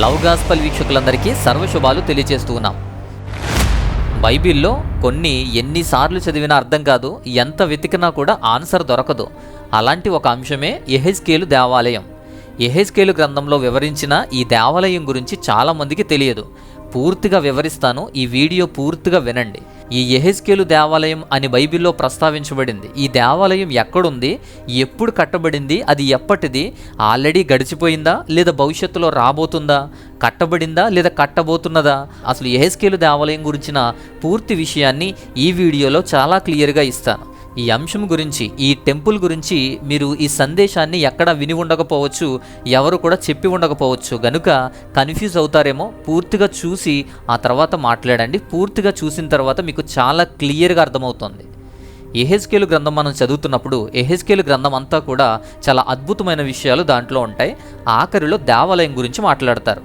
Love gospel వీక్షకులందరికీ సర్వశుభాలు తెలియజేస్తూ ఉన్నాం. బైబిల్లో కొన్ని ఎన్నిసార్లు చదివినా అర్థం కాదు, ఎంత వెతికినా కూడా ఆన్సర్ దొరకదు. అలాంటి ఒక అంశమే యెహెజ్కేలు దేవాలయం. యెహెజ్కేలు గ్రంథంలో వివరించిన ఈ దేవాలయం గురించి చాలామందికి తెలియదు. పూర్తిగా వివరిస్తాను, ఈ వీడియో పూర్తిగా వినండి. ఈ యెహెజ్కేలు దేవాలయం అని బైబిల్లో ప్రస్తావించబడింది. ఈ దేవాలయం ఎక్కడుంది, ఎప్పుడు కట్టబడింది, అది ఎప్పటిది, ఆల్రెడీ గడిచిపోయిందా లేదా భవిష్యత్తులో రాబోతుందా, కట్టబడిందా లేదా కట్టబోతున్నదా, అసలు యెహెజ్కేలు దేవాలయం గురించిన పూర్తి విషయాన్ని ఈ వీడియోలో చాలా క్లియర్గా ఇస్తాను. ఈ అంశం గురించి, ఈ టెంపుల్ గురించి మీరు ఈ సందేశాన్ని ఎక్కడా విని ఉండకపోవచ్చు, ఎవరు కూడా చెప్పి ఉండకపోవచ్చు. గనుక కన్ఫ్యూజ్ అవుతారేమో. పూర్తిగా చూసి ఆ తర్వాత మాట్లాడండి. పూర్తిగా చూసిన తర్వాత మీకు చాలా క్లియర్గా అర్థమవుతుంది. యెహెజ్కేలు గ్రంథం మనం చదువుతున్నప్పుడు యెహెజ్కేలు గ్రంథం అంతా కూడా చాలా అద్భుతమైన విషయాలు దాంట్లో ఉంటాయి. ఆఖరిలో దేవాలయం గురించి మాట్లాడతారు.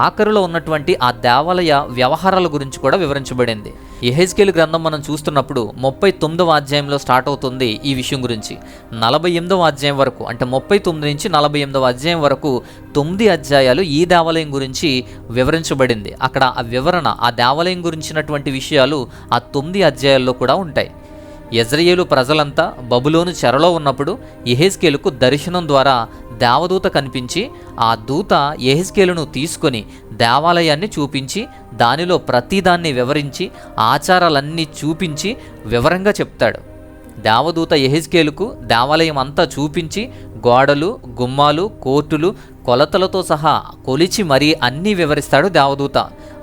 ఆఖరిలో ఉన్నటువంటి ఆ దేవాలయ వ్యవహారాల గురించి కూడా వివరించబడింది. యెహెజ్కేలు గ్రంథం మనం చూస్తున్నప్పుడు 39వ అధ్యాయంలో స్టార్ట్ అవుతుంది ఈ విషయం గురించి. 48వ అధ్యాయం వరకు, అంటే 39 నుంచి 48వ అధ్యాయం వరకు 9 అధ్యాయాలు ఈ దేవాలయం గురించి వివరించబడింది. అక్కడ ఆ వివరణ, ఆ దేవాలయం గురించినటువంటి విషయాలు ఆ 9 అధ్యాయాల్లో కూడా ఉంటాయి. యెజ్రెయేలు ప్రజలంతా బబులోను చెరలో ఉన్నప్పుడు యెహెజ్కేలుకు దర్శనం ద్వారా దేవదూత కనిపించి, ఆ దూత యెహెజ్కేలును తీసుకొని దేవాలయాన్ని చూపించి, దానిలో ప్రతిదాన్ని వివరించి, ఆచారాలన్నీ చూపించి వివరంగా చెప్తాడు. దేవదూత యెహెజ్కేలుకు దేవాలయం అంతా చూపించి, గోడలు, గుమ్మాలు, కోర్టులు, కొలతలతో సహా కొలిచి మరీ అన్నీ వివరిస్తాడు దేవదూత.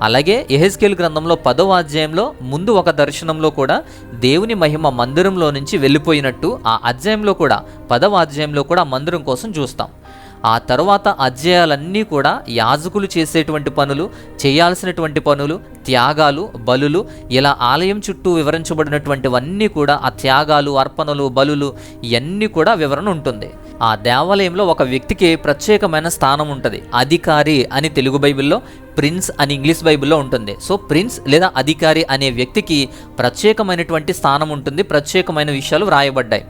అలాగే యెహెజ్కేలు గ్రంథంలో 10వ అధ్యాయంలో ముందు ఒక దర్శనంలో కూడా దేవుని మహిమ మందిరంలో నుంచి వెళ్ళిపోయినట్టు ఆ అధ్యాయంలో కూడా 10వ అధ్యాయంలో కూడా మందిరం కోసం చూస్తాం. ఆ తరువాత అధ్యాయాలన్నీ కూడా యాజకులు చేసేటువంటి పనులు, చేయాల్సినటువంటి పనులు, త్యాగాలు, బలులు, ఇలా ఆలయం చుట్టూ వివరించబడినటువంటివన్నీ కూడా, ఆ త్యాగాలు, అర్పణలు, బలులు ఇవన్నీ కూడా వివరణ ఉంటుంది. ఆ దేవాలయంలో ఒక వ్యక్తికి ప్రత్యేకమైన స్థానం ఉంటుంది. అధికారి అని తెలుగు బైబిల్లో, ప్రిన్స్ అని ఇంగ్లీష్ బైబిల్లో ఉంటుంది. సో ప్రిన్స్ లేదా అధికారి అనే వ్యక్తికి ప్రత్యేకమైనటువంటి స్థానం ఉంటుంది. ప్రత్యేకమైన విషయాలు వ్రాయబడ్డాయి.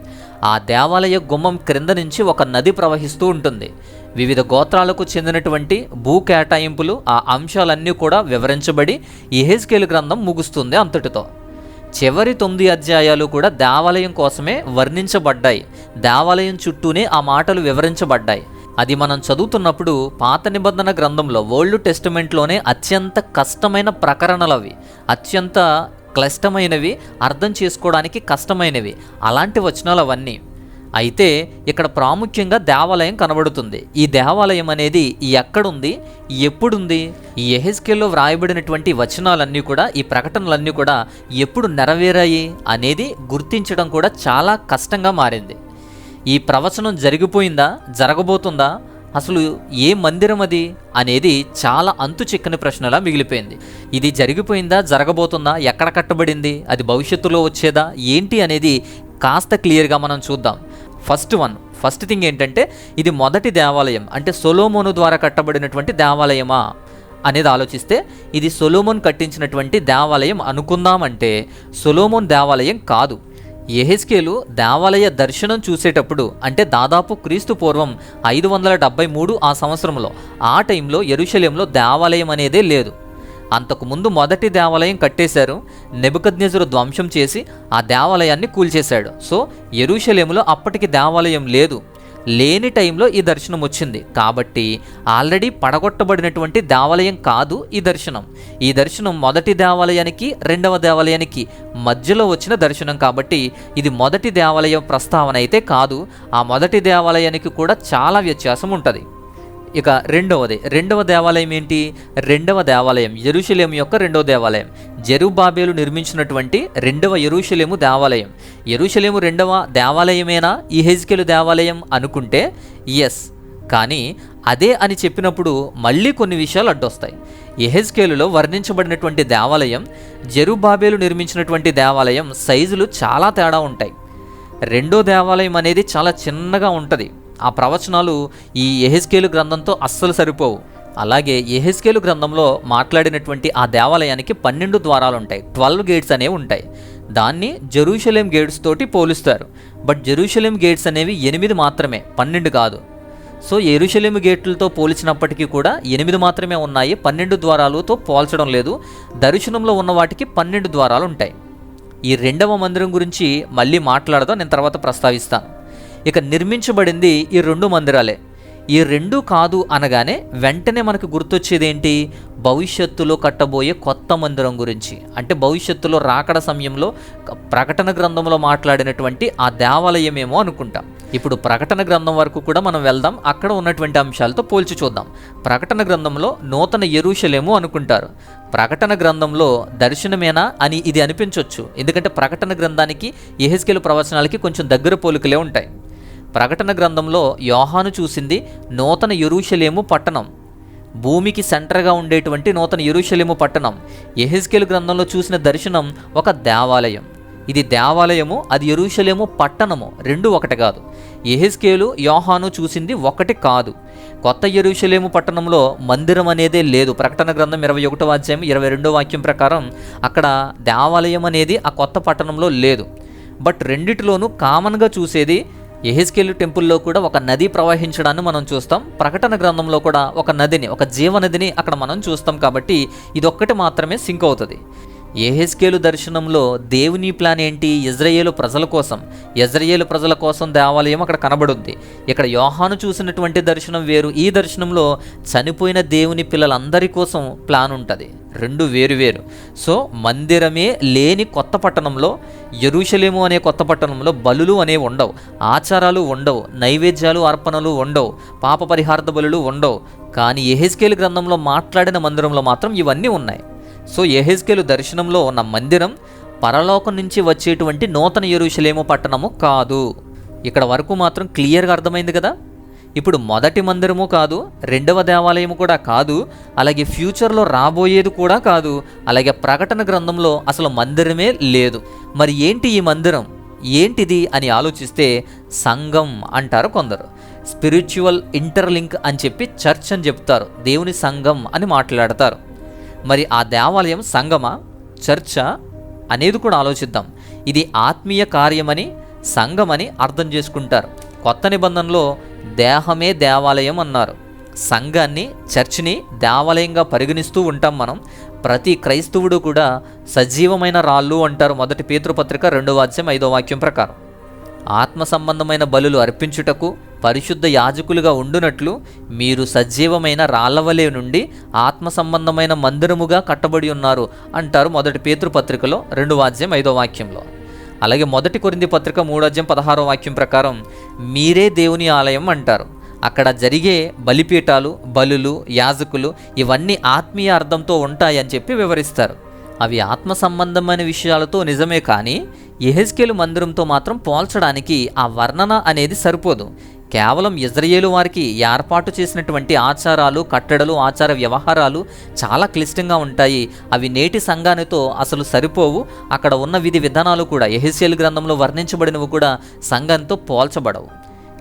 ఆ దేవాలయ గుమ్మం క్రింద నుంచి ఒక నది ప్రవహిస్తూ ఉంటుంది. వివిధ గోత్రాలకు చెందినటువంటి భూ కేటాయింపులు, ఆ అంశాలన్నీ కూడా వివరించబడి యెహెజ్కేలు గ్రంథం ముగుస్తుంది అంతటితో. చివరి 9 అధ్యాయాలు కూడా దేవాలయం కోసమే వర్ణించబడ్డాయి. దేవాలయం చుట్టూనే ఆ మాటలు వివరించబడ్డాయి. అది మనం చదువుతున్నప్పుడు పాత నిబంధన గ్రంథంలో, ఓల్డ్ టెస్టమెంట్లోనే అత్యంత కష్టమైన ప్రకరణలు అవి, అత్యంత క్లిష్టమైనవి, అర్థం చేసుకోవడానికి కష్టమైనవి, అలాంటి వచనాలు అవన్నీ. అయితే ఇక్కడ ప్రాముఖ్యంగా దేవాలయం కనబడుతుంది. ఈ దేవాలయం అనేది ఎక్కడుంది, ఎప్పుడుంది, ఈ యెహెజ్కేల్లో వ్రాయబడినటువంటి వచనాలన్నీ కూడా, ఈ ప్రకటనలన్నీ కూడా ఎప్పుడు నెరవేరాయి అనేది గుర్తించడం కూడా చాలా కష్టంగా మారింది. ఈ ప్రవచనం జరిగిపోయిందా, జరగబోతుందా, అసలు ఏ మందిరం అది అనేది చాలా అంతు చిక్కని ప్రశ్నలా మిగిలిపోయింది. ఇది జరిగిపోయిందా, జరగబోతుందా, ఎక్కడ కట్టబడింది, అది భవిష్యత్తులో వచ్చేదా ఏంటి అనేది కాస్త క్లియర్గా మనం చూద్దాం. ఫస్ట్ థింగ్ ఏంటంటే, ఇది మొదటి దేవాలయం అంటే సొలొమోను ద్వారా కట్టబడినటువంటి దేవాలయమా అనేది ఆలోచిస్తే, ఇది సొలొమోన్ కట్టించినటువంటి దేవాలయం అనుకుందామంటే సొలొమోన్ దేవాలయం కాదు. యెహెజ్కేలు దేవాలయ దర్శనం చూసేటప్పుడు, అంటే దాదాపు క్రీస్తు పూర్వం 573 ఆ సంవత్సరంలో, ఆ టైంలో యెరూషలేంలో దేవాలయం అనేదే లేదు. అంతకుముందు మొదటి దేవాలయం కట్టేశారు. నెబుకద్నెజరు ధ్వంసం చేసి ఆ దేవాలయాన్ని కూల్చేశాడు. సో యెరూషలేములో అప్పటికి దేవాలయం లేదు. లేని టైంలో ఈ దర్శనం వచ్చింది. కాబట్టి ఆల్రెడీ పడగొట్టబడినటువంటి దేవాలయం కాదు ఈ దర్శనం. ఈ దర్శనం మొదటి దేవాలయానికి, రెండవ దేవాలయానికి మధ్యలో వచ్చిన దర్శనం. కాబట్టి ఇది మొదటి దేవాలయ ప్రస్తావన అయితే కాదు. ఆ మొదటి దేవాలయానికి కూడా చాలా వ్యత్యాసం ఉంటుంది. ఇక రెండవ దేవాలయం ఏంటి? రెండవ దేవాలయం యెరూషలేము యొక్క రెండవ దేవాలయం, జెరుబ్బాబెలు నిర్మించినటువంటి రెండవ యెరూషలేము దేవాలయం. యెరూషలేము రెండవ దేవాలయమేనా ఈ యెహెజ్కేలు దేవాలయం అనుకుంటే ఎస్. కానీ అదే అని చెప్పినప్పుడు మళ్ళీ కొన్ని విషయాలు అడ్డొస్తాయి. యెహెజ్కేలులో వర్ణించబడినటువంటి దేవాలయం, జెరుబ్బాబెలు నిర్మించినటువంటి దేవాలయం సైజులు చాలా తేడా ఉంటాయి. రెండో దేవాలయం అనేది చాలా చిన్నగా ఉంటుంది. ఆ ప్రవచనాలు ఈ యెహెజ్కేలు గ్రంథంతో అస్సలు సరిపోవు. అలాగే యెహెజ్కేలు గ్రంథంలో మాట్లాడినటువంటి ఆ దేవాలయానికి 12 ద్వారాలు ఉంటాయి, 12 గేట్స్ అనేవి ఉంటాయి. దాన్ని జెరూషలేం గేట్స్ తోటి పోలుస్తారు. బట్ జెరూషలేం గేట్స్ అనేవి 8 మాత్రమే, 12 కాదు. సో యెరూషలేము గేట్లతో పోల్చినప్పటికీ కూడా 8 మాత్రమే ఉన్నాయి, 12 ద్వారాలతో పోల్చడం లేదు. దర్శనంలో ఉన్న వాటికి 12 ద్వారాలు ఉంటాయి. ఈ రెండవ మందిరం గురించి మళ్ళీ మాట్లాడదాం, నేను తర్వాత ప్రస్తావిస్తాను. ఇక నిర్మించబడింది ఈ 2 మందిరాలే. ఈ 2 కాదు అనగానే వెంటనే మనకు గుర్తొచ్చేది ఏంటి? భవిష్యత్తులో కట్టబోయే కొత్త మందిరం గురించి. అంటే భవిష్యత్తులో రాకడ సమయంలో ప్రకటన గ్రంథంలో మాట్లాడినటువంటి ఆ దేవాలయమేమో అనుకుంటాం. ఇప్పుడు ప్రకటన గ్రంథం వరకు కూడా మనం వెళ్దాం, అక్కడ ఉన్నటువంటి అంశాలతో పోల్చి చూద్దాం. ప్రకటన గ్రంథంలో నూతన యెరూషలేము అనుకుంటారు. ప్రకటన గ్రంథంలో దర్శనమేనా అని ఇది అనిపించవచ్చు, ఎందుకంటే ప్రకటన గ్రంథానికి యెహెజ్కేలు ప్రవచనాలకి కొంచెం దగ్గర పోలికలే ఉంటాయి. ప్రకటన గ్రంథంలో యోహాను చూసింది నూతన యెరూషలేము పట్టణం, భూమికి సెంటర్గా ఉండేటువంటి నూతన యెరూషలేము పట్టణం. యెహెజ్కేలు గ్రంథంలో చూసిన దర్శనం ఒక దేవాలయం. ఇది దేవాలయము, అది యెరూషలేము పట్టణము, 2 ఒకటి కాదు. యెహెజ్కేలు యోహాను చూసింది ఒకటి కాదు. కొత్త యెరూషలేము పట్టణంలో మందిరం అనేదే లేదు. ప్రకటన గ్రంథం 21వ అధ్యాయం 22వ వాక్యం ప్రకారం అక్కడ దేవాలయం అనేది ఆ కొత్త పట్టణంలో లేదు. బట్ రెండిటిలోనూ కామన్గా చూసేది యెహెజ్కేలు టెంపుల్లో కూడా ఒక నది ప్రవహించడాన్ని మనం చూస్తాం. ప్రకటన గ్రంథంలో కూడా ఒక నదిని, ఒక జీవనదిని అక్కడ మనం చూస్తాం. కాబట్టి ఇదొక్కటి మాత్రమే సింక్ అవుతుంది. యెహెజ్కేలు దర్శనంలో దేవుని ప్లాన్ ఏంటి? ఇజ్రాయేలు ప్రజల కోసం, ఇజ్రాయేలు ప్రజల కోసం దేవాలయం అక్కడ కనబడుద్ది. ఇక్కడ యోహాను చూసినటువంటి దర్శనం వేరు. ఈ దర్శనంలో చనిపోయిన దేవుని పిల్లలందరి కోసం ప్లాన్ ఉంటుంది. 2 వేరు. సో మందిరమే లేని కొత్త పట్టణంలో, యెరూషలేము అనే కొత్త పట్టణంలో బలులు అనేవి ఉండవు, ఆచారాలు ఉండవు, నైవేద్యాలు అర్పణలు ఉండవు, పాప పరిహార్థ బలులు ఉండవు. కానీ యెహెజ్కేలు గ్రంథంలో మాట్లాడిన మందిరంలో మాత్రం ఇవన్నీ ఉన్నాయి. సో యెహెజ్కేలు దర్శనంలో ఉన్న మందిరం పరలోకం నుంచి వచ్చేటువంటి నూతన యెరూషలేము పట్టణము కాదు. ఇక్కడ వరకు మాత్రం క్లియర్గా అర్థమైంది కదా. ఇప్పుడు మొదటి మందిరము కాదు, రెండవ దేవాలయము కూడా కాదు, అలాగే ఫ్యూచర్లో రాబోయేది కూడా కాదు, అలాగే ప్రకటన గ్రంథంలో అసలు మందిరమే లేదు. మరి ఏంటి ఈ మందిరం, ఏంటిది అని ఆలోచిస్తే సంఘం అంటారు కొందరు. స్పిరిచువల్ ఇంటర్లింక్ అని చెప్పి చర్చ్ అని చెప్తారు, దేవుని సంఘం అని మాట్లాడతారు. మరి ఆ దేవాలయం సంఘమా, చర్చా అనేది కూడా ఆలోచిద్దాం. ఇది ఆత్మీయ కార్యమని, సంఘమని అర్థం చేసుకుంటారు. కొత్త నిబంధనలో దేహమే దేవాలయం అన్నారు. సంఘాన్ని, చర్చిని దేవాలయంగా పరిగణిస్తూ ఉంటాం మనం. ప్రతి క్రైస్తవుడు కూడా సజీవమైన రాళ్ళు అంటారు. 1 పేతురు పత్రిక 2వ అధ్యాయం 5వ వాక్యం ప్రకారం. ఆత్మ సంబంధమైన బలులు అర్పించుటకు పరిశుద్ధ యాజకులుగా ఉండునట్లు మీరు సజీవమైన రాళ్లవలే నుండి ఆత్మ సంబంధమైన మందిరముగా కట్టబడి ఉన్నారు అంటారు 1 పేతురు పత్రికలో 2వ అధ్యాయం 5వ వాక్యంలో. అలాగే 1 కొరింథీ పత్రిక 3వ అధ్యాయం 16వ వాక్యం ప్రకారం మీరే దేవుని ఆలయం అంటారు. అక్కడ జరిగే బలిపీఠాలు, బలులు, యాజకులు ఇవన్నీ ఆత్మీయ అర్థంతో ఉంటాయని చెప్పి వివరిస్తారు. అవి ఆత్మ సంబంధమైన విషయాలతో నిజమే, కానీ యెహెజ్కేలు మందిరంతో మాత్రం పోల్చడానికి ఆ వర్ణన అనేది సరిపోదు. కేవలం ఇజ్రాయేలు వారికి ఏర్పాటు చేసినటువంటి ఆచారాలు, కట్టడలు, ఆచార వ్యవహారాలు చాలా క్లిష్టంగా ఉంటాయి. అవి నేటి సంఘానితో అసలు సరిపోవు. అక్కడ ఉన్న విధి విధానాలు కూడా యెహెజ్కేలు గ్రంథంలో వర్ణించబడినవి కూడా సంఘంతో పోల్చబడవు.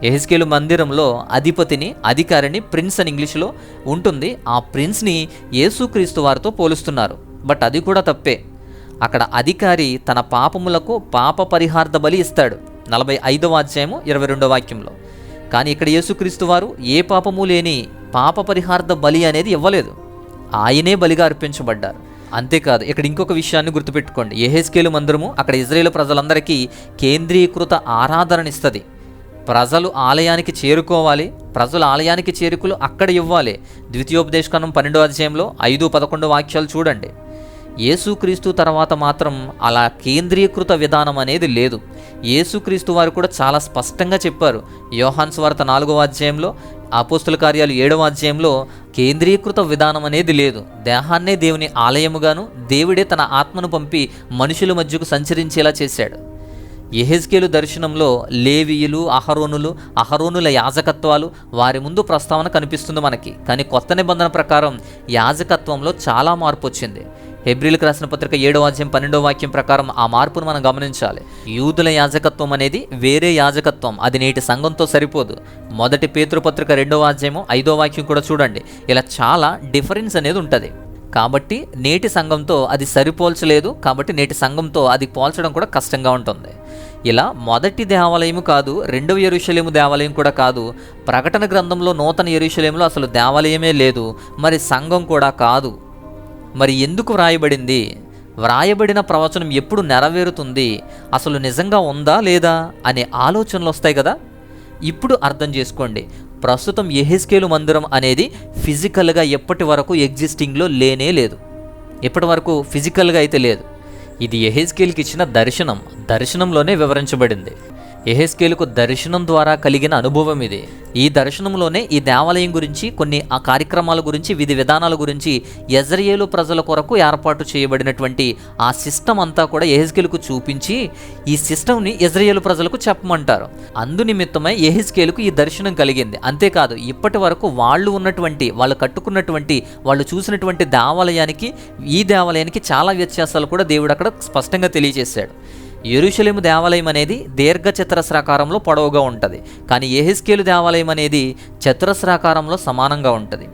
యెహెజ్కేలు మందిరంలో అధిపతిని, అధికారిని, ప్రిన్స్ అని ఇంగ్లీష్లో ఉంటుంది. ఆ ప్రిన్స్ని యేసుక్రీస్తు వారితో పోలుస్తున్నారు. బట్ అది కూడా తప్పే. అక్కడ అధికారి తన పాపములకు పాప పరిహార్థ బలి ఇస్తాడు 45వ అధ్యాయము 22వ వాక్యంలో. కానీ ఇక్కడ యేసుక్రీస్తు వారు ఏ పాపము లేని పాప పరిహార్థ బలి అనేది ఇవ్వలేదు, ఆయనే బలిగా అర్పించబడ్డారు. అంతేకాదు, ఇక్కడ ఇంకొక విషయాన్ని గుర్తుపెట్టుకోండి. యెహెజ్కేలు మందిరము అక్కడ ఇజ్రాయేలు ప్రజలందరికీ కేంద్రీకృత ఆరాధననిస్తుంది. ప్రజలు ఆలయానికి చేరుకోవాలి, ప్రజలు ఆలయానికి చేరుకులు అక్కడ ఇవ్వాలి. ద్వితీయోపదేశకాండం 12వ అధ్యాయంలో 5-11 వాక్యాలు చూడండి. యేసుక్రీస్తు తర్వాత మాత్రం అలా కేంద్రీకృత విధానం అనేది లేదు. యేసుక్రీస్తు వారు కూడా చాలా స్పష్టంగా చెప్పారు. యోహాను సువార్త 4వ అధ్యాయంలో, అపోస్తుల కార్యాలు 7వ అధ్యాయంలో కేంద్రీకృత విధానం అనేది లేదు. దేహాన్నే దేవుని ఆలయముగాను, దేవుడే తన ఆత్మను పంపి మనుషుల మధ్యకు సంచరించేలా చేశాడు. యెహెజ్కేలు దర్శనంలో లేవీయులు, అహరోనుల యాజకత్వాలు వారి ముందు ప్రస్తావన కనిపిస్తుంది మనకి. కానీ కొత్త నిబంధన ప్రకారం యాజకత్వంలో చాలా మార్పు వచ్చింది. హెబ్రీలకు రాసిన పత్రిక 7వ అధ్యాయం 12వ వాక్యం ప్రకారం ఆ మార్పును మనం గమనించాలి. యూదుల యాజకత్వం అనేది వేరే యాజకత్వం, అది నేటి సంఘంతో సరిపోదు. 1 పేతురు పత్రిక 2వ అధ్యాయము 5వ వాక్యం కూడా చూడండి. ఇలా చాలా డిఫరెన్స్ అనేది ఉంటుంది. కాబట్టి నేటి సంఘంతో అది సరిపోల్చలేదు. కాబట్టి నేటి సంఘంతో అది పోల్చడం కూడా కష్టంగా ఉంటుంది. ఇలా మొదటి దేవాలయము కాదు, రెండవ యెరూషలేము దేవాలయం కూడా కాదు, ప్రకటన గ్రంథంలో నూతన యెరూషలేములో అసలు దేవాలయమే లేదు, మరి సంఘం కూడా కాదు. మరి ఎందుకు వ్రాయబడింది? వ్రాయబడిన ప్రవచనం ఎప్పుడు నెరవేరుతుంది, అసలు నిజంగా ఉందా లేదా అనే ఆలోచనలు వస్తాయి కదా. ఇప్పుడు అర్థం చేసుకోండి, ప్రస్తుతం యెహెజ్కేలు మందిరం అనేది ఫిజికల్గా ఎప్పటి వరకు ఎగ్జిస్టింగ్లో లేనే లేదు. ఎప్పటి వరకు ఫిజికల్గా అయితే లేదు. ఇది యెహెజ్కేలుకి ఇచ్చిన దర్శనంలోనే వివరించబడింది. యెహెజ్కేలుకు దర్శనం ద్వారా కలిగిన అనుభవం ఇది. ఈ దర్శనంలోనే ఈ దేవాలయం గురించి, కొన్ని ఆ కార్యక్రమాల గురించి, విధి విధానాల గురించి యెజ్రెయేలు ప్రజల కొరకు ఏర్పాటు చేయబడినటువంటి ఆ సిస్టమ్ అంతా కూడా యెహెజ్కేలుకు చూపించి ఈ సిస్టమ్ని యెజ్రెయేలు ప్రజలకు చెప్పమంటారు. అందునిమిత్తమై యెహెజ్కేలుకు ఈ దర్శనం కలిగింది. అంతేకాదు, ఇప్పటి వరకు వాళ్ళు కట్టుకున్నటువంటి, వాళ్ళు చూసినటువంటి దేవాలయానికి ఈ దేవాలయానికి చాలా వ్యత్యాసాలు కూడా దేవుడు అక్కడ స్పష్టంగా తెలియజేశాడు. యెరూషలేము దేవాలయం అనేది దీర్ఘ చతురస్రాకారంలో పొడవుగా ఉంటుంది, కానీ యెహెజ్కేలు దేవాలయం అనేది చతురస్రాకారంలో సమానంగా ఉంటుంది.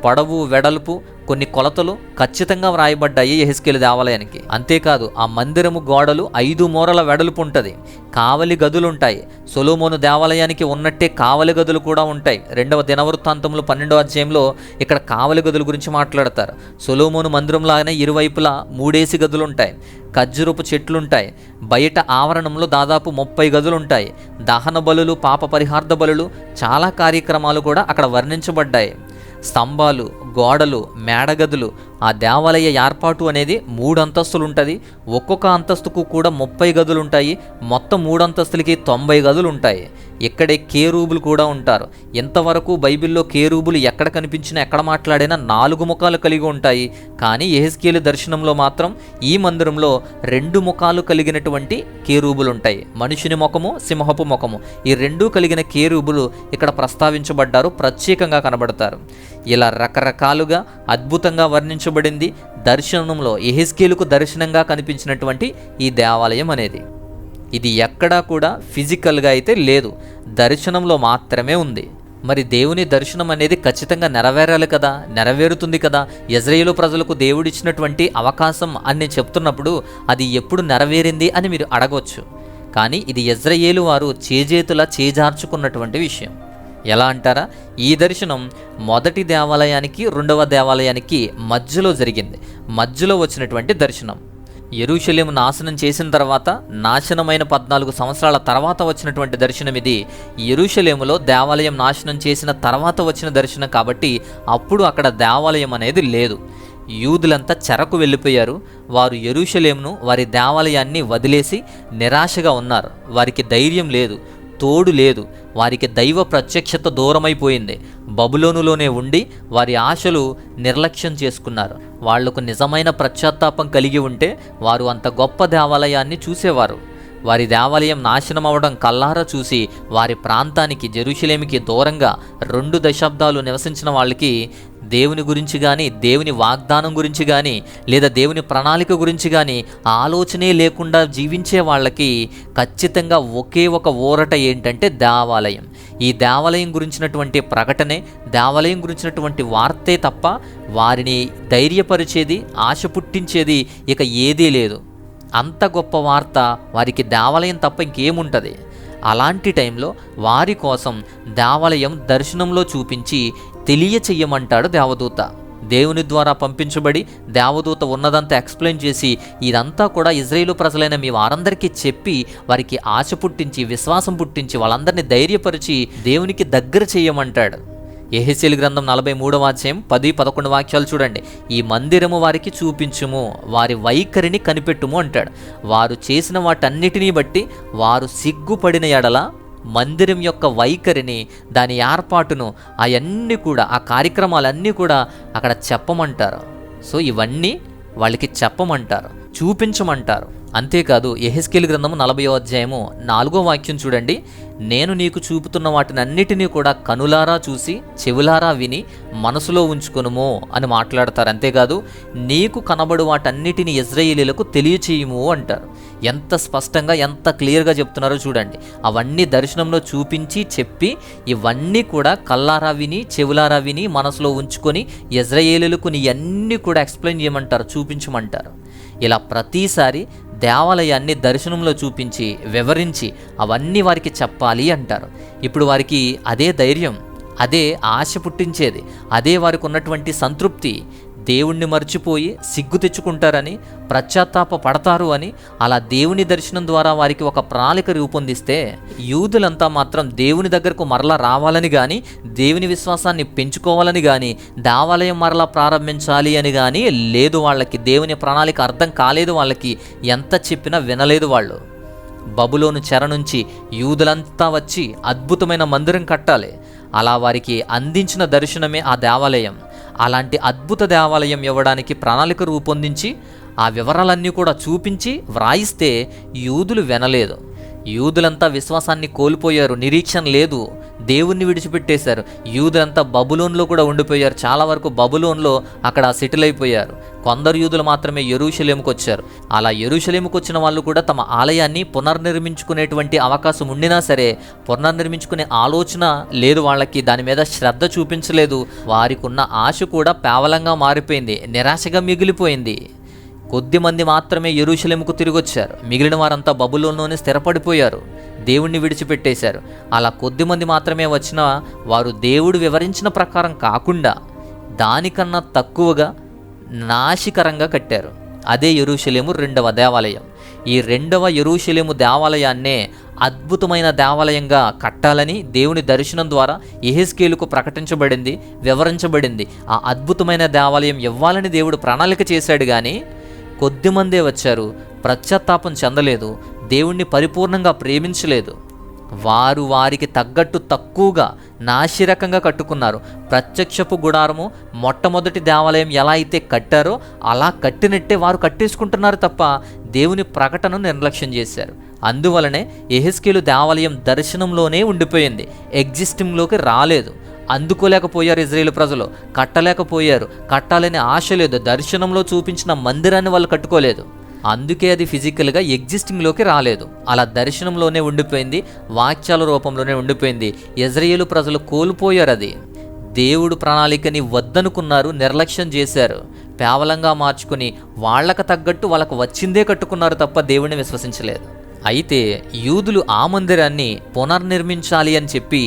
పొడవు, వెడల్పు, కొన్ని కొలతలు ఖచ్చితంగా వ్రాయబడ్డాయి యెహెజ్కేలు దేవాలయానికి. అంతేకాదు, ఆ మందిరము గోడలు 5 మూరల వెడల్పు ఉంటుంది. కావలి గదులుంటాయి. సొలొమోను దేవాలయానికి ఉన్నట్టే కావలి గదులు కూడా ఉంటాయి. 2వ దినవృత్తాంతములు 12వ అధ్యాయంలో ఇక్కడ కావలి గదుల గురించి మాట్లాడతారు. సొలొమోను మందిరంలాగానే ఇరువైపులా 3 గదులుంటాయి. ఖర్జూరపు చెట్లుంటాయి. బయట ఆవరణంలో దాదాపు 30 గదులుంటాయి. దహన బలులు, పాప పరిహార్థ బలులు, చాలా కార్యక్రమాలు కూడా అక్కడ వర్ణించబడ్డాయి. స్తంభాలు, గోడలు, మేడగదులు, ఆ దేవాలయ ఏర్పాటు అనేది 3 అంతస్తులు ఉంటుంది. ఒక్కొక్క అంతస్తుకు కూడా 30 గదులు ఉంటాయి. మొత్తం 3 అంతస్తులకి 90 గదులు ఉంటాయి. ఇక్కడే కేరూబులు కూడా ఉంటారు. ఇంతవరకు బైబిల్లో కేరూబులు ఎక్కడ కనిపించినా, ఎక్కడ మాట్లాడినా 4 ముఖాలు కలిగి ఉంటాయి. కానీ యెహెజ్కేలు దర్శనంలో మాత్రం ఈ మందిరంలో 2 ముఖాలు కలిగినటువంటి కేరూబులు ఉంటాయి. మనుషుని ముఖము, సింహపు ముఖము, ఈ 2 కలిగిన కేరూబులు ఇక్కడ ప్రస్తావించబడ్డారు, ప్రత్యేకంగా కనబడతారు. ఇలా రకరకాలుగా అద్భుతంగా వర్ణించబడింది దర్శనంలో. యెహెజ్కేలుకు దర్శనంగా కనిపించినటువంటి ఈ దేవాలయం అనేది ఇది ఎక్కడా కూడా ఫిజికల్గా అయితే లేదు, దర్శనంలో మాత్రమే ఉంది. మరి దేవుని దర్శనం అనేది ఖచ్చితంగా నెరవేరాలి కదా, నెరవేరుతుంది కదా. యెజ్రెయేలు ప్రజలకు దేవుడిచ్చినటువంటి అవకాశం అని చెప్తున్నప్పుడు అది ఎప్పుడు నెరవేరింది అని మీరు అడగవచ్చు. కానీ ఇది యెజ్రెయేలు వారు చేజార్చుకున్నటువంటి విషయం. ఎలా అంటారా? ఈ దర్శనం మొదటి దేవాలయానికి, రెండవ దేవాలయానికి మధ్యలో జరిగింది. మధ్యలో వచ్చినటువంటి దర్శనం. యెరూషలేము నాశనం చేసిన తర్వాత, నాశనమైన 14 సంవత్సరాల తర్వాత వచ్చినటువంటి దర్శనం ఇది. యెరూషలేములో దేవాలయం నాశనం చేసిన తర్వాత వచ్చిన దర్శనం కాబట్టి అప్పుడు అక్కడ దేవాలయం అనేది లేదు. యూదులంతా చెరకు వెళ్ళిపోయారు. వారు యెరూషలేమును, వారి దేవాలయాన్ని వదిలేసి నిరాశగా ఉన్నారు. వారికి ధైర్యం లేదు, తోడు లేదు. వారికి దైవ ప్రత్యక్షత దూరమైపోయింది. బబులోనులోనే ఉండి వారి ఆశలు నిర్లక్ష్యం చేసుకున్నారు. వాళ్లకు నిజమైన పశ్చాత్తాపం కలిగి ఉంటే వారు అంత గొప్ప దేవాలయాన్ని చూసేవారు. వారి దేవాలయం నాశనం అవడం కల్లారా చూసి వారి ప్రాంతానికి, జెరూషలేముకి దూరంగా 2 దశాబ్దాలు నివసించిన వాళ్ళకి దేవుని గురించి కానీ, దేవుని వాగ్దానం గురించి కానీ, లేదా దేవుని ప్రణాళిక గురించి కానీ ఆలోచనే లేకుండా జీవించే వాళ్ళకి ఖచ్చితంగా ఒకే ఒక ఊరట ఏంటంటే దేవాలయం. ఈ దేవాలయం గురించినటువంటి ప్రకటనే, దేవాలయం గురించినటువంటి వార్తే తప్ప వారిని ధైర్యపరిచేది, ఆశ పుట్టించేది ఇక ఏదీ లేదు. అంత గొప్ప వార్త వారికి దేవాలయం తప్ప ఇంకేముంటుంది? అలాంటి టైంలో వారి కోసం దేవాలయం దర్శనంలో చూపించి తెలియచెయ్యమంటాడు దేవదూత. దేవుని ద్వారా పంపించబడి దేవదూత ఉన్నదంతా ఎక్స్ప్లెయిన్ చేసి ఇదంతా కూడా ఇజ్రాయేలు ప్రజలైన మీ వారందరికీ చెప్పి వారికి ఆశ పుట్టించి, విశ్వాసం పుట్టించి, వాళ్ళందరినీ ధైర్యపరిచి దేవునికి దగ్గర చేయమంటాడు. యెహెజ్కేలు గ్రంథం 43వ అధ్యాయం 10-11 వాక్యాలు చూడండి. ఈ మందిరము వారికి చూపించుము, వారి వైఖరిని కనిపెట్టుము అంటాడు. వారు చేసిన వాటన్నిటినీ బట్టి వారు సిగ్గుపడిన ఎడల మందిరం యొక్క వైఖరిని, దాని ఏర్పాటును, అవన్నీ కూడా, ఆ కార్యక్రమాలన్నీ కూడా అక్కడ చెప్పమంటారు. సో ఇవన్నీ వాళ్ళకి చెప్పమంటారు, చూపించమంటారు. అంతేకాదు యెహెజ్కేలు గ్రంథము 40వ అధ్యాయము 4వ వాక్యం చూడండి. నేను నీకు చూపుతున్న వాటినన్నిటినీ కూడా కనులారా చూసి, చెవులారా విని, మనసులో ఉంచుకొనుము అని మాట్లాడతారు. అంతేకాదు నీకు కనబడు వాటన్నిటిని ఇశ్రాయేలీయులకు తెలియచేయుము అంటారు. ఎంత స్పష్టంగా, ఎంత క్లియర్గా చెప్తున్నారో చూడండి. అవన్నీ దర్శనంలో చూపించి చెప్పి ఇవన్నీ కూడా కల్లారా విని, చెవులారా విని, మనసులో ఉంచుకొని ఇశ్రాయేలీయులకు నీ అన్నీ కూడా ఎక్స్ప్లెయిన్ చేయమంటారు, చూపించమంటారు. ఇలా ప్రతిసారి దేవాలయాన్ని దర్శనంలో చూపించి వివరించి అవన్నీ వారికి చెప్పాలి అంటారు. ఇప్పుడు వారికి అదే ధైర్యం, అదే ఆశ పుట్టించేది, అదే వారికి ఉన్నటువంటి సంతృప్తి. దేవుణ్ణి మర్చిపోయి సిగ్గు తెచ్చుకుంటారని, పశ్చాత్తాప పడతారు అని అలా దేవుని దర్శనం ద్వారా వారికి ఒక ప్రణాళిక రూపొందిస్తే, యూదులంతా మాత్రం దేవుని దగ్గరకు మరలా రావాలని కానీ, దేవుని విశ్వాసాన్ని పెంచుకోవాలని కానీ, దేవాలయం మరలా ప్రారంభించాలి అని కానీ లేదు. వాళ్ళకి దేవుని ప్రణాళిక అర్థం కాలేదు. వాళ్ళకి ఎంత చెప్పినా వినలేదు వాళ్ళు. బబులోను చెర నుంచి యూదులంతా వచ్చి అద్భుతమైన మందిరం కట్టాలి. అలా వారికి అందించిన దర్శనమే ఆ దేవాలయం. అలాంటి అద్భుత దేవాలయం ఇవ్వడానికి ప్రణాళిక రూపొందించి ఆ వివరాలన్నీ కూడా చూపించి వ్రాయిస్తే యూదులు వినలేదు. యూదులంతా విశ్వాసాన్ని కోల్పోయారు, నిరీక్షణ లేదు, దేవుణ్ణి విడిచిపెట్టేశారు. యూదులంతా బబులోన్లో కూడా ఉండిపోయారు. చాలా వరకు బబులోన్లో అక్కడ సెటిల్ అయిపోయారు. కొందరు యూదులు మాత్రమే యెరూషలేముకు వచ్చారు. అలా యెరూషలేముకు వచ్చిన వాళ్ళు కూడా తమ ఆలయాన్ని పునర్నిర్మించుకునేటువంటి అవకాశం ఉండినా సరే పునర్నిర్మించుకునే ఆలోచన లేదు వాళ్ళకి. దాని మీద శ్రద్ధ చూపించలేదు. వారికి ఉన్న ఆశ కూడా పేవలంగా మారిపోయింది, నిరాశగా మిగిలిపోయింది. కొద్దిమంది మాత్రమే యెరూషలేముకు తిరిగొచ్చారు. మిగిలిన వారంతా బబులోనులోనే స్థిరపడిపోయారు, దేవుణ్ణి విడిచిపెట్టేశారు. అలా కొద్దిమంది మాత్రమే వచ్చిన వారు దేవుడు వివరించిన ప్రకారం కాకుండా దానికన్నా తక్కువగా నాశికరంగా కట్టారు. అదే యెరూషలేము రెండవ దేవాలయం. ఈ రెండవ యెరూషలేము దేవాలయాన్నే అద్భుతమైన దేవాలయంగా కట్టాలని దేవుని దర్శనం ద్వారా యెహెజ్కేలుకు ప్రకటించబడింది, వివరించబడింది. ఆ అద్భుతమైన దేవాలయం ఇవ్వాలని దేవుడు ప్రణాళిక చేశాడు. కానీ కొద్దిమందే వచ్చారు, పశ్చాత్తాపం చెందలేదు, దేవుణ్ణి పరిపూర్ణంగా ప్రేమించలేదు. వారు వారికి తగ్గట్టు తక్కువగా నాశిరకంగా కట్టుకున్నారు. ప్రత్యక్షపు గుడారము మొట్టమొదటి దేవాలయం ఎలా అయితే కట్టారో అలా కట్టినట్టే వారు కట్టేసుకుంటున్నారు తప్ప దేవుని ప్రకటనను నిర్లక్ష్యం చేశారు. అందువలనే యెహెజ్కేలు దేవాలయం దర్శనంలోనే ఉండిపోయింది, ఎగ్జిస్టింగ్లోకి రాలేదు. అందుకోలేకపోయారు ఇజ్రాయేలు ప్రజలు, కట్టలేకపోయారు. కట్టాలనే ఆశ లేదు. దర్శనంలో చూపించిన మందిరాన్ని వాళ్ళు కట్టుకోలేదు. అందుకే అది ఫిజికల్గా ఎగ్జిస్టింగ్లోకి రాలేదు. అలా దర్శనంలోనే ఉండిపోయింది, వాక్యాల రూపంలోనే ఉండిపోయింది. ఇజ్రాయేలు ప్రజలు కోల్పోయారు. అది దేవుడు ప్రణాళికని వద్దనుకున్నారు, నిర్లక్ష్యం చేశారు. పేవలంగా మార్చుకుని వాళ్ళకు తగ్గట్టు వాళ్ళకు వచ్చిందే కట్టుకున్నారు తప్ప దేవుడిని విశ్వసించలేదు. అయితే యూదులు ఆ మందిరాన్ని పునర్నిర్మించాలి అని చెప్పి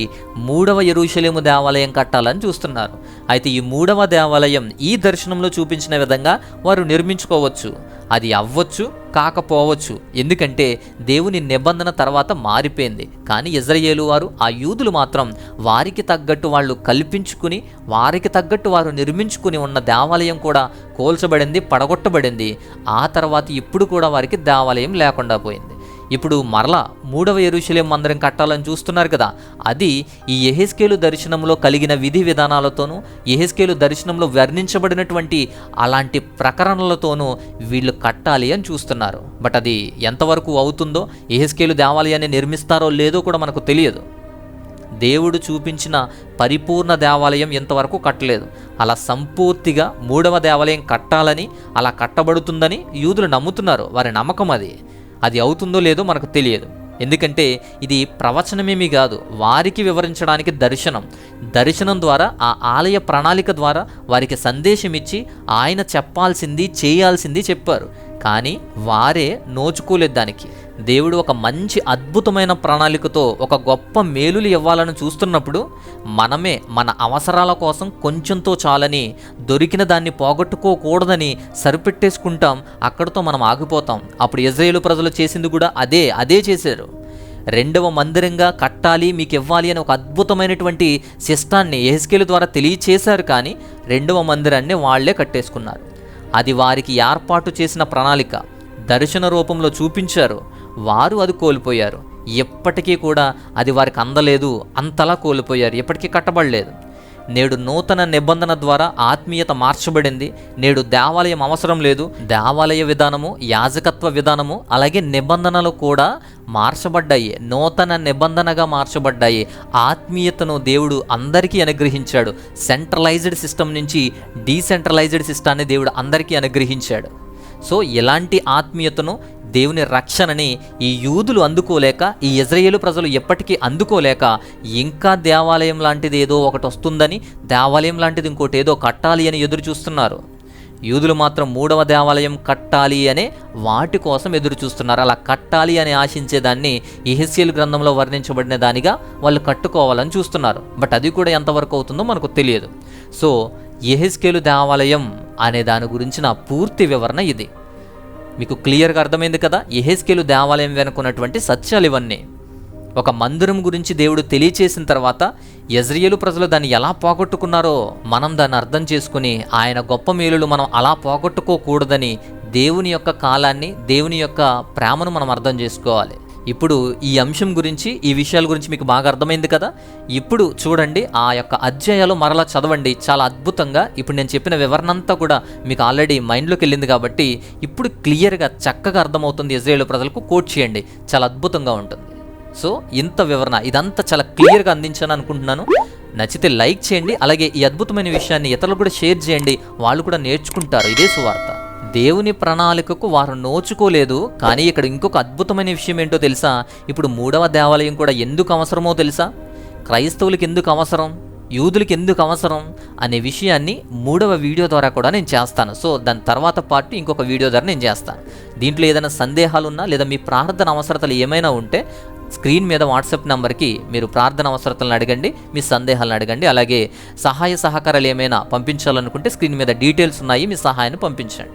మూడవ యెరూషలేము దేవాలయం కట్టాలని చూస్తున్నారు. అయితే ఈ మూడవ దేవాలయం ఈ దర్శనంలో చూపించిన విధంగా వారు నిర్మించుకోవచ్చు. అది అవ్వచ్చు, కాకపోవచ్చు. ఎందుకంటే దేవుని నిబంధన తర్వాత మారిపోయింది. కానీ ఇజ్రాయేలు వారు, ఆ యూదులు మాత్రం వారికి తగ్గట్టు వాళ్ళు కల్పించుకుని, వారికి తగ్గట్టు వారు నిర్మించుకుని ఉన్న దేవాలయం కూడా కోల్చబడింది, పడగొట్టబడింది. ఆ తర్వాత ఇప్పుడు కూడా వారికి దేవాలయం లేకుండా పోయింది. ఇప్పుడు మరలా మూడవ యెరూషలేము మందిరం కట్టాలని చూస్తున్నారు కదా. అది ఈ యెహెజ్కేలు దర్శనంలో కలిగిన విధి విధానాలతోనూ, యెహెజ్కేలు దర్శనంలో వర్ణించబడినటువంటి అలాంటి ప్రకరణలతోనూ వీళ్ళు కట్టాలి అని చూస్తున్నారు. బట్ అది ఎంతవరకు అవుతుందో, యెహెజ్కేలు దేవాలయాన్ని నిర్మిస్తారో లేదో కూడా మనకు తెలియదు. దేవుడు చూపించిన పరిపూర్ణ దేవాలయం ఇంతవరకు కట్టలేదు. అలా సంపూర్తిగా మూడవ దేవాలయం కట్టాలని, అలా కట్టబడుతుందని యూదులు నమ్ముతున్నారు. వారి నమ్మకం అది. అది అవుతుందో లేదో మనకు తెలియదు. ఎందుకంటే ఇది ప్రవచనమేమీ కాదు, వారికి వివరించడానికి దర్శనం ద్వారా, ఆ ఆలయ ప్రణాళిక ద్వారా వారికి సందేశం ఇచ్చి ఆయన చెప్పాల్సింది, చేయాల్సింది చెప్పారు. కానీ వారే నోచుకోలేదు దానికి. దేవుడు ఒక మంచి అద్భుతమైన ప్రణాళికతో ఒక గొప్ప మేలులు ఇవ్వాలని చూస్తున్నప్పుడు మనమే మన అవసరాల కోసం కొంచెంతో చాలని, దొరికిన దాన్ని పోగొట్టుకోకూడదని సరిపెట్టేసుకుంటాం. అక్కడితో మనం ఆగిపోతాం. అప్పుడు ఇజ్రాయేలు ప్రజలు చేసింది కూడా అదే చేశారు. రెండవ మందిరంగా కట్టాలి, మీకు ఇవ్వాలి అని ఒక అద్భుతమైనటువంటి సిస్టాన్ని యెహెజ్కేలు ద్వారా తెలియచేశారు. కానీ రెండవ మందిరాన్ని వాళ్లే కట్టేసుకున్నారు. అది వారికి ఏర్పాటు చేసిన ప్రణాళిక, దర్శన రూపంలో చూపించారు. వారు అది కోల్పోయారు. ఎప్పటికీ కూడా అది వారికి అందలేదు, అంతలా కోల్పోయారు. ఎప్పటికీ కట్టబడలేదు. నేడు నూతన నిబంధన ద్వారా ఆత్మీయత మార్చబడింది. నేడు దేవాలయం అవసరం లేదు. దేవాలయ విధానము, యాజకత్వ విధానము, అలాగే నిబంధనలు కూడా మార్చబడ్డాయి, నూతన నిబంధనగా మార్చబడ్డాయి. ఆత్మీయతను దేవుడు అందరికీ అనుగ్రహించాడు. సెంట్రలైజ్డ్ సిస్టమ్ నుంచి డీసెంట్రలైజ్డ్ సిస్టాన్ని దేవుడు అందరికీ అనుగ్రహించాడు. సో ఇలాంటి ఆత్మీయతను, దేవుని రక్షణని ఈ యూదులు అందుకోలేక, ఈ ఇజ్రాయేలు ప్రజలు ఎప్పటికీ అందుకోలేక, ఇంకా దేవాలయం లాంటిది ఏదో ఒకటి వస్తుందని, దేవాలయం లాంటిది ఇంకోటి ఏదో కట్టాలి అని ఎదురు చూస్తున్నారు. యూదులు మాత్రం 3వ దేవాలయం కట్టాలి అనే వాటి కోసం ఎదురు చూస్తున్నారు. అలా కట్టాలి అని ఆశించేదాన్ని యెహెజ్కేలు గ్రంథంలో వర్ణించబడిన దానిగా వాళ్ళు కట్టుకోవాలని చూస్తున్నారు. బట్ అది కూడా ఎంతవరకు అవుతుందో మనకు తెలియదు. సో యెహెజ్కేలు దేవాలయం అనే దాని గురించిన పూర్తి వివరణ ఇది. మీకు క్లియర్గా అర్థమైంది కదా. యెహెజ్కేలు దేవాలయం వెనుకున్నటువంటి సత్యాలు ఇవన్నీ. ఒక మందిరం గురించి దేవుడు తెలియచేసిన తర్వాత యెజ్రెయేలు ప్రజలు దాన్ని ఎలా పోగొట్టుకున్నారో మనం దాన్ని అర్థం చేసుకుని ఆయన గొప్ప మేలులు మనం అలా పోగొట్టుకోకూడదని దేవుని యొక్క కాలాన్ని, దేవుని యొక్క ప్రేమను మనం అర్థం చేసుకోవాలి. ఇప్పుడు ఈ అంశం గురించి, ఈ విషయాల గురించి మీకు బాగా అర్థమైంది కదా. ఇప్పుడు చూడండి, ఆ యొక్క అధ్యాయాలు మరలా చదవండి. చాలా అద్భుతంగా ఇప్పుడు నేను చెప్పిన వివరణ అంతా కూడా మీకు ఆల్రెడీ మైండ్లోకి వెళ్ళింది కాబట్టి ఇప్పుడు క్లియర్గా చక్కగా అర్థమవుతుంది. యెజ్రెయేలు ప్రజలకు కోట్ చేయండి, చాలా అద్భుతంగా ఉంటుంది. సో ఇంత వివరణ ఇదంతా చాలా క్లియర్గా అందించాను అనుకుంటున్నాను. నచ్చితే లైక్ చేయండి, అలాగే ఈ అద్భుతమైన విషయాన్ని ఇతరులు కూడా షేర్ చేయండి, వాళ్ళు కూడా నేర్చుకుంటారు. ఇదే సువార్త. దేవుని ప్రణాళికకు వారు నోచుకోలేదు. కానీ ఇక్కడ ఇంకొక అద్భుతమైన విషయం ఏంటో తెలుసా? ఇప్పుడు 3వ దేవాలయం కూడా ఎందుకు అవసరమో తెలుసా? క్రైస్తవులకి ఎందుకు అవసరం, యూదులకి ఎందుకు అవసరం అనే విషయాన్ని 3వ వీడియో ద్వారా కూడా నేను చేస్తాను. సో దాని తర్వాత పార్ట్ ఇంకొక వీడియో ద్వారా నేను చేస్తాను. దీంట్లో ఏదైనా సందేహాలు ఉన్నా లేదా మీ ప్రార్థన అవసరతలు ఏమైనా ఉంటే స్క్రీన్ మీద వాట్సాప్ నెంబర్కి మీరు ప్రార్థన అవసరతలను అడగండి, మీ సందేహాలను అడగండి. అలాగే సహాయ సహకారాలు ఏమైనా పంపించాలనుకుంటే స్క్రీన్ మీద డీటెయిల్స్ ఉన్నాయి, మీ సహాయాన్ని పంపించండి.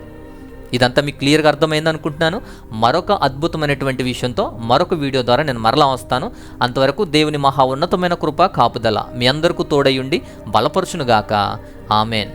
ఇదంతా మీకు క్లియర్గా అర్థమైంది అనుకుంటున్నాను. మరొక అద్భుతమైనటువంటి విషయంతో మరొక వీడియో ద్వారా నేను మరలా వస్తాను. అంతవరకు దేవుని మహా ఉన్నతమైన కృప కాపుదల మీ అందరికీ తోడయుండి బలపరచునుగాక. ఆమెన్.